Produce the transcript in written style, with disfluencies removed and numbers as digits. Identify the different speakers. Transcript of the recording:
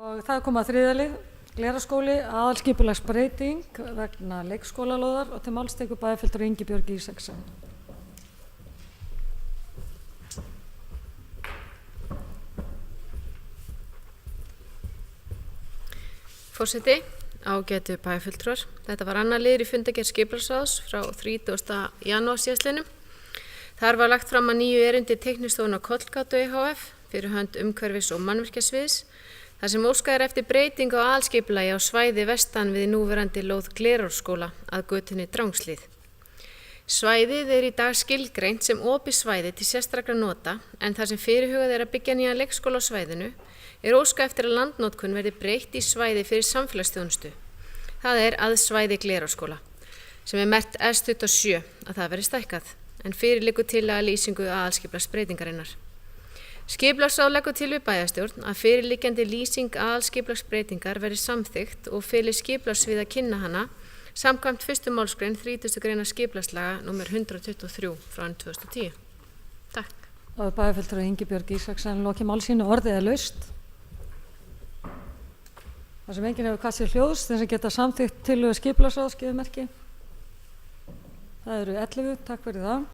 Speaker 1: Og það er komið að þriðja lið, Glerárskóli, aðalskipulagsbreyting vegna leikskólalóðar og til máls tekur bæjarfulltrúi Ingibjörg Isaksen.
Speaker 2: Forseti, ágætu bæjarfulltrúar. Þetta var annar liður í fundargerð skipulagsráðs frá 30. janúar síðastliðnum. Þar var lagt fram að nýju erindi Teiknistofnunar Kollgátu ehf. fyrir hönd umhverfis- og mannvirkjasviðs, þar sem óskað er eftir breytingu á aðalskipulagi á svæði vestan við núverandi lóð Glerárskóla að götunni Drangshlíð. Svæðið er í dag skilgreint sem opið svæði til sérstakra nota, en þar sem fyrirhugað er að byggja nýjan leikskóla á svæðinu er óskað eftir að landnotkun verði breytt í svæði fyrir samfélagsþjónustu. Það er að svæði Glerárskóla, sem er merkt S27 að það verði stækkað, en fyrir liggur tillaga lýsingu aðalskipulagsbreytingarinnar. Skipulagsráð leggur til við bæjarstjórn að fyrirliggjandi lýsing aðalskipulagsbreytingar verði samþykkt og feli skipulagssvið að kynna hana samkvæmt 1. málsgrein 30. greinar skipulagslaga nr. 123 frá 2010. Takk.
Speaker 1: Það er bæjarfulltrúi Ingibjörg Isaksen lokið máli sínu, orðið er laust. Það sem enginn hefur kastað hljóðs, þeim sem geta samþykkt tillögu skipulagsráðs gefið merki. Það eru 11, takk fyrir það.